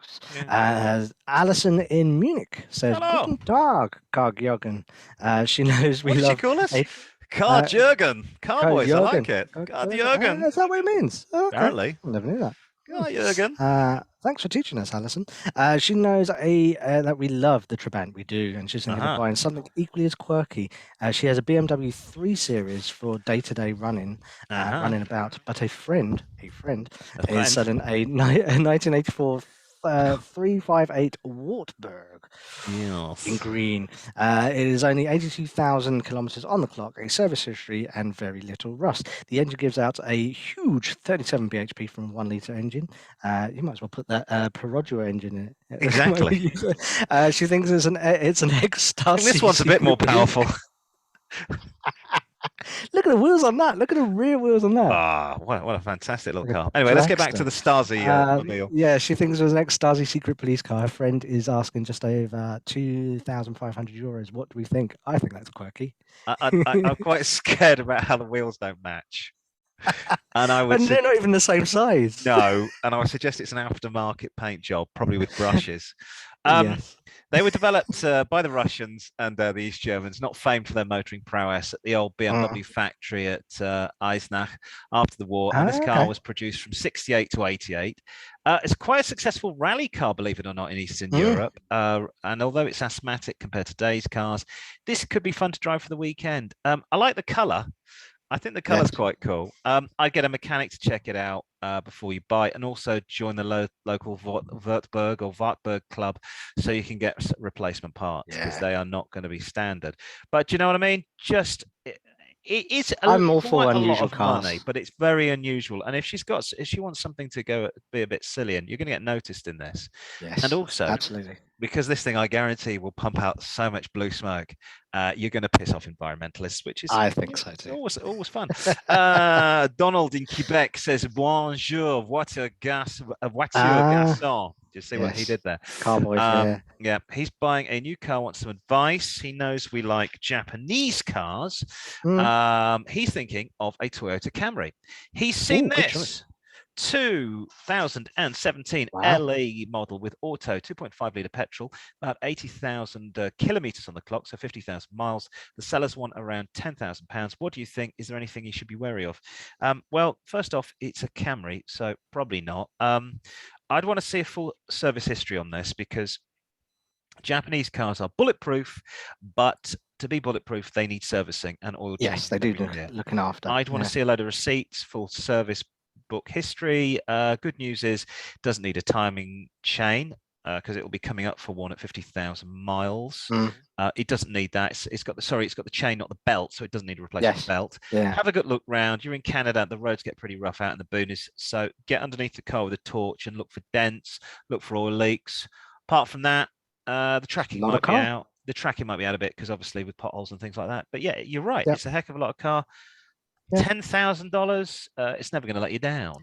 Alison in Munich says, Hello. Guten Tag, Car-Jürgen. She knows we what love... What did she call us? Car-Jürgen. Car-Boyz, I like it. Car-Jürgen. Is that what it means? Okay. Apparently. I never knew that. Car-Jürgen. Thanks for teaching us, Alison. She knows that we love the Trabant, we do, and she's thinking of buying something equally as quirky. She has a BMW 3 Series for day-to-day running about, but a friend is selling a 1984 358 Wartburg in green. It is only 82,000 kilometers on the clock, a service history, and very little rust. The engine gives out a huge 37 bhp from a 1 litre engine. You might as well put that Perodua engine in it. Exactly. She thinks it's an ecstasy. This one's a bit more powerful. Look at the wheels on that. Look at the rear wheels on that. Ah, what a fantastic little car. Anyway, let's get back to the Stasi mobile. Yeah, she thinks it was an ex-Stasi secret police car. Her friend is asking just over 2,500 euros. What do we think? I think that's quirky. I'm quite scared about how the wheels don't match. And they're not even the same size. No, and I would suggest it's an aftermarket paint job, probably with brushes. Yes. They were developed by the Russians and the East Germans, not famed for their motoring prowess, at the old BMW factory at Eisenach after the war. And this car was produced from 68 to 88. It's quite a successful rally car, believe it or not, in Eastern Europe. And although it's asthmatic compared to today's cars, this could be fun to drive for the weekend. I like the colour. I think the colour's quite cool. I'd get a mechanic to check it out before you buy it, and also join the local Wartburg club so you can get replacement parts, because they are not going to be standard. But do you know what I mean? It is I'm all for quite a unusual lot of cars. money, but it's very unusual. And if she wants something to be a bit silly, and you're going to get noticed in this. Yes, and also, absolutely. Because this thing, I guarantee, will pump out so much blue smoke, you're going to piss off environmentalists, which is I think so too. Always fun. Donald in Quebec says, "Bonjour, voiture garçon." Do you see what he did there? Car-Boyz, yeah, he's buying a new car. Wants some advice. He knows we like Japanese cars. He's thinking of a Toyota Camry. He's seen this 2017 LE model with auto 2.5 litre petrol, about 80,000 kilometers on the clock, so 50,000 miles. The sellers want around £10,000. What do you think? Is there anything you should be wary of? Well, first off, it's a Camry, so probably not. I'd want to see a full service history on this, because Japanese cars are bulletproof, but to be bulletproof, they need servicing and oil. Yes, they do looking after. I'd want to see a load of receipts, full service book history. Good news is it doesn't need a timing chain, because it will be coming up for one at 50,000 miles. It doesn't need that. It's got the chain, not the belt, so it doesn't need a replacement belt. Have a good look round. You're in Canada, the roads get pretty rough out in the boonies, so get underneath the car with a torch and look for dents, look for oil leaks. Apart from that, the tracking might be out. The tracking might be out a bit, because obviously with potholes and things like that. But yeah, you're right. It's a heck of a lot of car. $10,000, it's never going to let you down.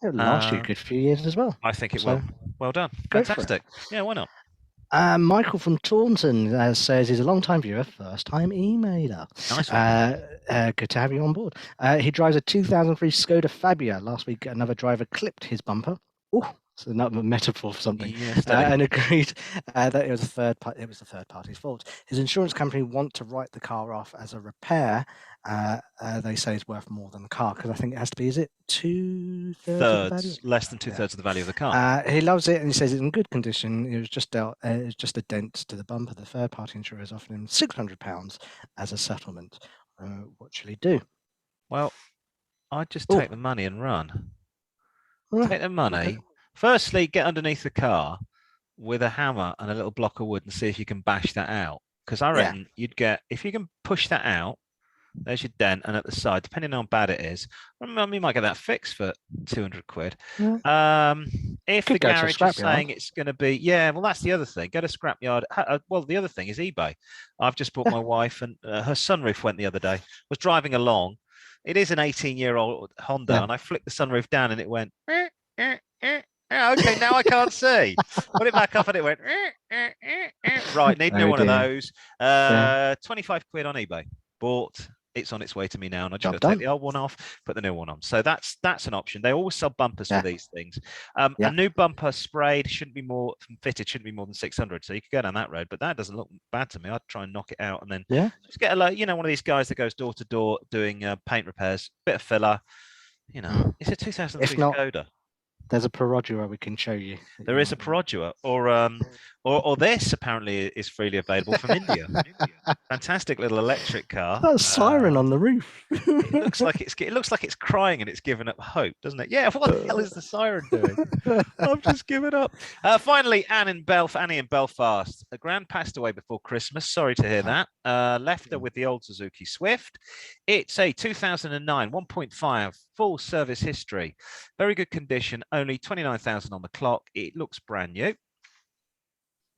It'll last you a good few years as well. I think it will. Well done. Fantastic. Yeah, why not? Michael from Taunton says he's a long-time viewer, first-time emailer. Nice one. Good to have you on board. He drives a 2003 Skoda Fabia. Last week, another driver clipped his bumper. So not a metaphor for something, Yes, and agreed that it was the third party's fault. His insurance company want to write the car off as a repair. They say it's worth more than the car because I think it has to be. Is it 2/3 of the value? Less than 2/3 of the value of the car. He loves it and he says it's in good condition. It was just just a dent to the bumper. The third party insurer has offered him £600 as a settlement. What shall he do? Well, I'd just take the money and run. Take the money. Okay. Firstly, get underneath the car with a hammer and a little block of wood and see if you can bash that out. Because I reckon you'd get, if you can push that out, there's your dent, and at the side, depending on how bad it is, you might get that fixed for 200 quid. Yeah. If the garage is saying it's going to be, well, that's the other thing. Go to scrapyard. Well, the other thing is eBay. I've just bought my wife, and her sunroof went the other day. Was driving along. It is an 18-year-old Honda, and I flicked the sunroof down, and it went. Okay, now I can't see. Put it back up, and it went. Right, need new one of those. 25 quid on eBay. Bought. It's on its way to me now, and I just got to take the old one off, put the new one on. So that's an option. They always sell bumpers for these things. A new bumper sprayed shouldn't be more shouldn't be more than 600. So you could go down that road, but that doesn't look bad to me. I'd try and knock it out, and then just get one of these guys that goes door to door doing paint repairs, bit of filler. It's a 2003 Skoda. There's a Perodua we can show you. There is a Perodua, or this apparently is freely available from India. Fantastic little electric car. That siren on the roof. It looks like it's crying and it's given up hope, doesn't it? Yeah. What the hell is the siren doing? I've just given up. Finally, Annie in Belfast. A grand passed away before Christmas. Sorry to hear that. Left her with the old Suzuki Swift. It's a 2009 1.5 full service history. Very good condition. Only 29,000 on the clock. It looks brand new.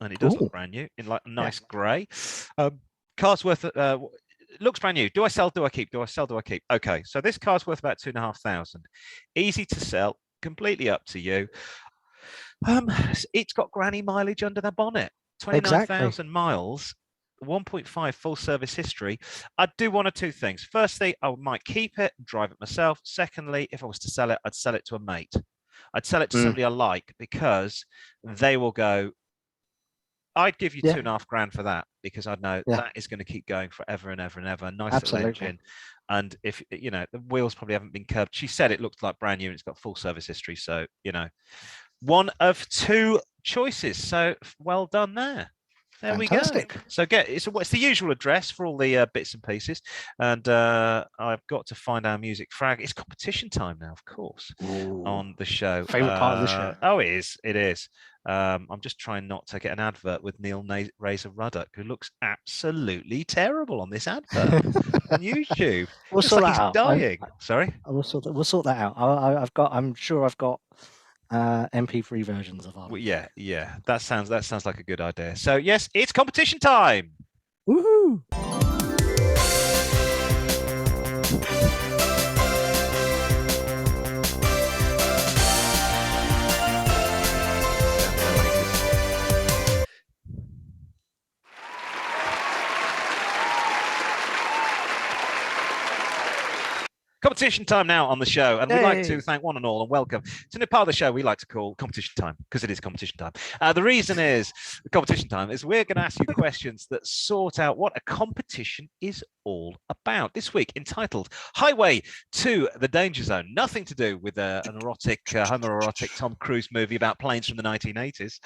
And it does look brand new in like a nice grey. Car's worth, looks brand new. Do I sell? Do I keep? Do I sell? Do I keep? Okay, so this car's worth about 2,500. Easy to sell, completely up to you. It's got granny mileage under the bonnet. 29,000 miles, 1.5 full service history. I'd do one or two things. Firstly, I might keep it, drive it myself. Secondly, if I was to sell it, I'd sell it to a mate. I'd sell it to somebody I like, because they will go, I'd give you 2.5 grand for that, because I'd know that is going to keep going forever and ever and ever. Nice little engine. And if, the wheels probably haven't been curbed. She said it looked like brand new and it's got full service history. So, one of two choices. So well done there. There Fantastic. We go. So it's the usual address for all the bits and pieces. And I've got to find our music frag. It's competition time now, of course, on the show. Favorite part of the show. Oh, it is. It is. I'm just trying not to get an advert with Neil Razor Ruddock, who looks absolutely terrible on this advert on YouTube. We'll sort that out. Dying. Sorry. We'll sort that out. I'm sure I've got MP3 versions of our. Yeah. That sounds like a good idea. So yes, it's competition time. Woohoo! Competition time now on the show, and we'd like to thank one and all and welcome to the part of the show we like to call competition time, because it is competition time. The reason is competition time is we're going to ask you questions that sort out what a competition is all about. This week entitled Highway to the Danger Zone. Nothing to do with an erotic, homoerotic Tom Cruise movie about planes from the 1980s.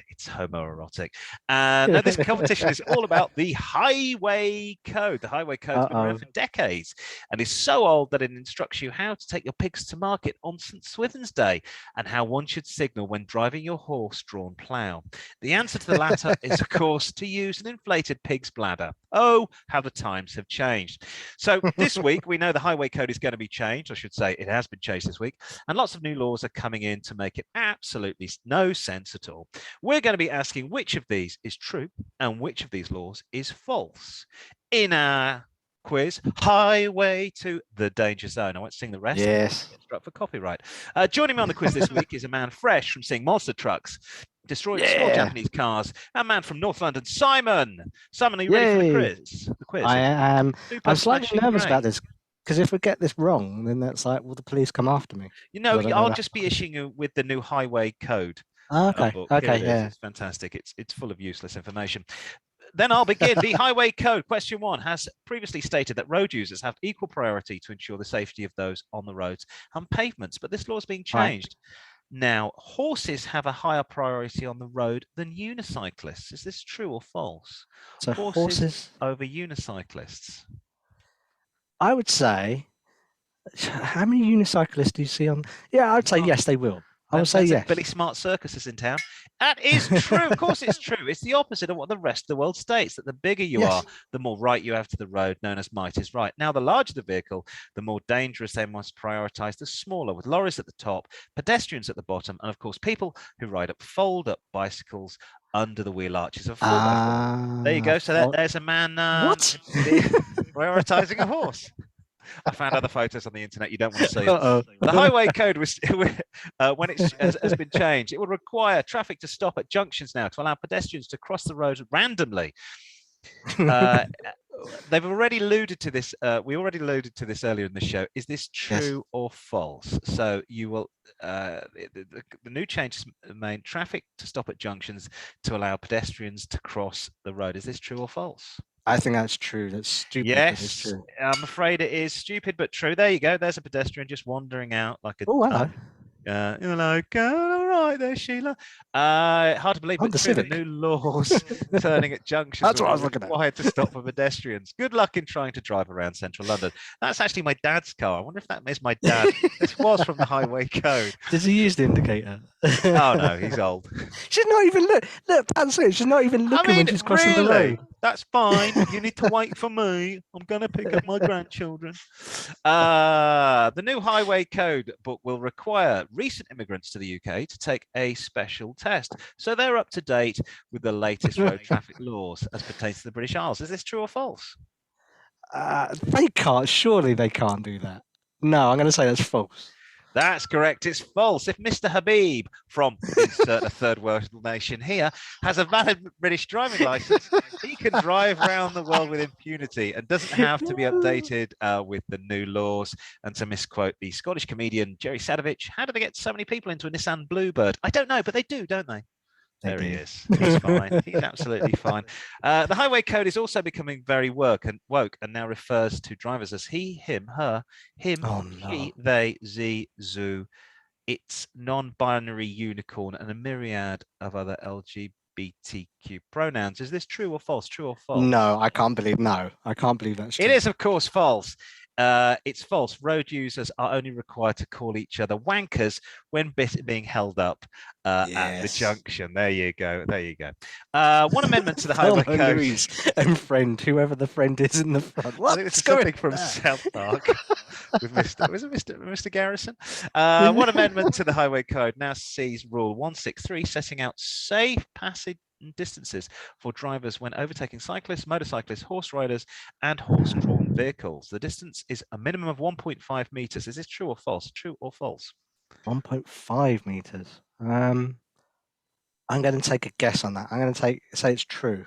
It's homoerotic. No, this competition is all about the highway code. The highway code has been around for decades and is so old that it instructs you how to take your pigs to market on St. Swithin's Day and how one should signal when driving your horse-drawn plough. The answer to the latter is, of course, to use an inflated pig's bladder. Oh, how the times have changed. So this week, we know the highway code is going to be changed. I should say it has been changed this week. And lots of new laws are coming in to make it absolutely no sense at all. We're going to be asking which of these is true and which of these laws is false. In our quiz, Highway to the Danger Zone. I won't sing the rest. Yes. Struck for copyright. Joining me on the quiz this week is a man fresh from seeing monster trucks destroying small Japanese cars. A man from North London, Simon. Simon, are you ready for the quiz? I am. I'm slightly nervous about this Because if we get this wrong, then that's like, will the police come after me? I'll just be issuing you with the new highway code book. Here it is. Yeah. It's fantastic. It's full of useless information. Then I'll begin. The highway code, question 1, has previously stated that road users have equal priority to ensure the safety of those on the roads and pavements, but this law is being changed. Now, horses have a higher priority on the road than unicyclists. Is this true or false? So horses over unicyclists. I would say, how many unicyclists do you see on? Yeah, I would say yes, they will. I would say yes. Billy Smart Circus is in town. That is true. Of course, it's true. It's the opposite of what the rest of the world states, that the bigger you are, the more right you have to the road, known as might is right. Now, the larger the vehicle, the more dangerous they must prioritize the smaller, with lorries at the top, pedestrians at the bottom, and of course, people who ride up fold-up bicycles under the wheel arches of 4x4. There you go. So there's a man prioritizing a horse. I found other photos on the internet you don't want to see. The highway code was when it has been changed. It would require traffic to stop at junctions now to allow pedestrians to cross the road randomly. They've already alluded to this. We already alluded to this earlier in the show. Is this true or false? So you will. The new changes made traffic to stop at junctions to allow pedestrians to cross the road. Is this true or false? I think that's true. That's stupid. Yes, true. I'm afraid it is stupid, but true. There you go. There's a pedestrian just wandering out like a. Oh, hello. You're like, all right there, Sheila. Hard to believe, but the new laws turning at junctions. That's what I was looking at. Required to stop for pedestrians. Good luck in trying to drive around central London. That's actually my dad's car. I wonder if that is my dad. This was from the highway code. Does he use the indicator? Oh no, he's old. She's not even look. That's it. She's not even looking when she's crossing the road. That's fine. You need to wait for me. I'm going to pick up my grandchildren. The new highway code book will require recent immigrants to the UK to take a special test. So they're up to date with the latest road traffic laws as pertains to the British Isles. Is this true or false? They can't. Surely they can't do that. No, I'm going to say that's false. That's correct. It's false. If Mr. Habib from insert a third world nation here has a valid British driving license, he can drive around the world with impunity and doesn't have to be updated with the new laws. And to misquote the Scottish comedian Jerry Sadovich, how do they get so many people into a Nissan Bluebird? I don't know, but they do, don't they? There he is. He's fine. He's absolutely fine. The highway code is also becoming very woke and now refers to drivers as he, him, her, him, she, they, ze, zoo, its non-binary unicorn, and a myriad of other LGBTQ pronouns. Is this true or false? True or false? No, I can't believe. No, I can't believe that's true. It is, of course, false. It's false. Road users are only required to call each other wankers when being held up at the junction. There you go. There you go. One amendment to the highway code. Louise and friend, whoever the friend is in the front. I think it's something from South Park with Mr. Garrison. One amendment to the highway code now sees Rule 163 setting out safe passage distances for drivers when overtaking cyclists, motorcyclists, horse riders, and horse-drawn vehicles. The distance is a minimum of 1.5 meters. Is this true or false? True or false? 1.5 meters. I'm going to take a guess on that. I'm going to say it's true.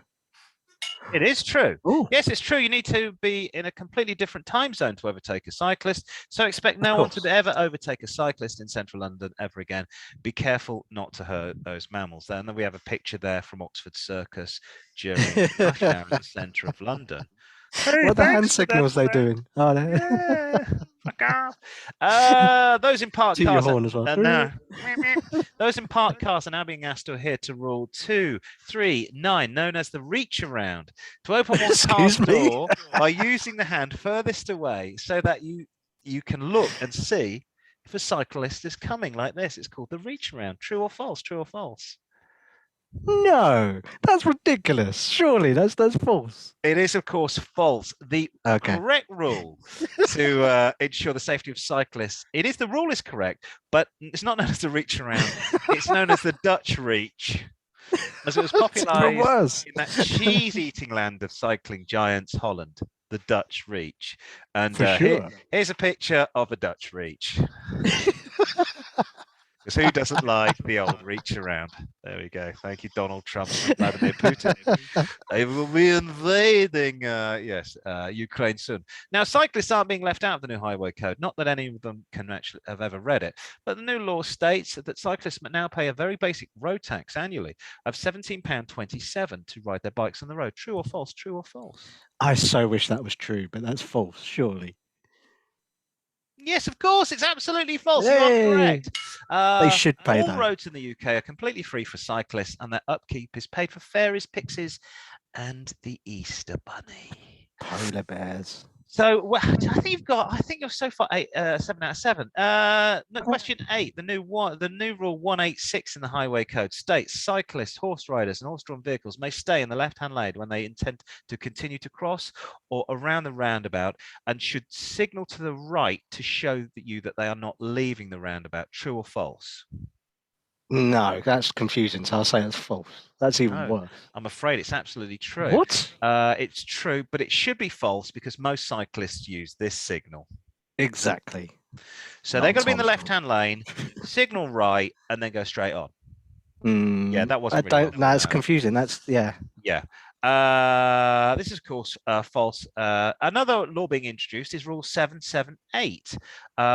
It is true. Ooh. Yes, it's true. You need to be in a completely different time zone to overtake a cyclist. So expect no one to ever overtake a cyclist in central London ever again. Be careful not to hurt those mammals. And then we have a picture there from Oxford Circus during rush hour in the centre of London. Hey, what are the hand signals they doing? Oh, those in parked cars those in parked cars are now being asked to adhere to Rule 239, known as the reach around, to open one car's door by using the hand furthest away so that you can look and see if a cyclist is coming like this. It's called the reach around. True or false? True or false? No, that's ridiculous. Surely that's false. It is, of course, false. The correct rule to ensure the safety of cyclists, the rule is correct, but it's not known as the reach around. It's known as the Dutch reach, as it was popularised in that cheese-eating land of cycling giants, Holland, the Dutch reach. And here's a picture of a Dutch reach. Because who doesn't like the old reach around? There we go. Thank you, Donald Trump and Vladimir Putin. They will be invading, Ukraine soon. Now, cyclists aren't being left out of the new highway code. Not that any of them can actually have ever read it, but the new law states that cyclists now pay a very basic road tax annually of £17.27 to ride their bikes on the road. True or false? True or false? I so wish that was true, but that's false, surely. Yes, of course, it's absolutely false. You are correct. They should pay all roads in the UK are completely free for cyclists, and their upkeep is paid for fairies, pixies, and the Easter Bunny. Polar bears. So I think you're so far 7 out of 7. Question 8. The new rule 186 in the highway code states cyclists, horse riders, and horse-drawn vehicles may stay in the left-hand lane when they intend to continue to cross or around the roundabout, and should signal to the right to show that they are not leaving the roundabout. True or false? No, that's confusing. So I'll say it's false. That's even worse. I'm afraid it's absolutely true. What? It's true, but it should be false because most cyclists use this signal. Exactly. So they're going to be in the left-hand lane, signal right, and then go straight on. Yeah, that wasn't. That's confusing. That's yeah. This is, of course, false. Another law being introduced is Rule 778,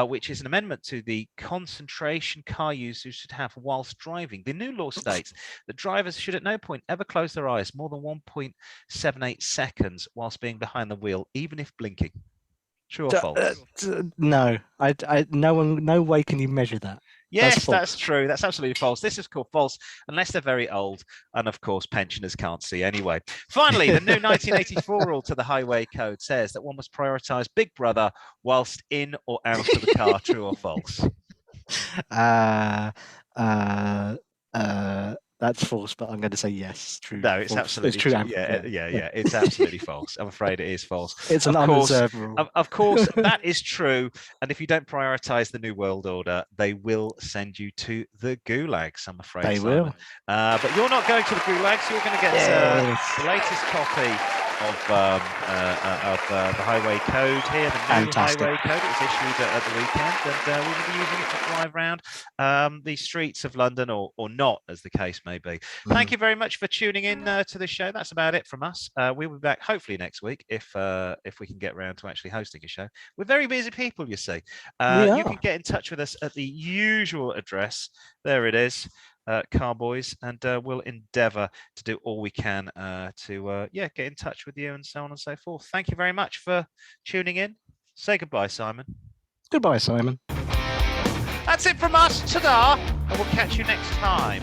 which is an amendment to the concentration car users should have whilst driving. The new law states that drivers should at no point ever close their eyes more than 1.78 seconds whilst being behind the wheel, even if blinking. True or false? No, no way can you measure that. Yes, that's true. That's absolutely false. This is called false unless they're very old. And of course, pensioners can't see anyway. Finally, the new 1984 rule to the highway code says that one must prioritize Big Brother whilst in or out of the car. True or false? That's false, but I'm going to say yes. True. No, it's absolutely true. Yeah, it's absolutely false. I'm afraid it is false. It's an unobserved rule. Of course, that is true. And if you don't prioritize the New World Order, they will send you to the gulags, I'm afraid. They will. But you're not going to the gulags. You're going to get the latest copy of the highway code here, the new highway code. It was issued at the weekend, and we will be using it to drive around the streets of London, or not, as the case may be. Thank you very much for tuning in to the show. That's about it from us. We'll be back hopefully next week if we can get around to actually hosting a show. We're very busy people, you see. You can get in touch with us at the usual address. There it is. Car-Boyz, and we'll endeavour to do all we can to get in touch with you and so on and so forth. Thank you very much for tuning in. Say goodbye, Simon. Goodbye, Simon. That's it from us, ta-da, and we'll catch you next time.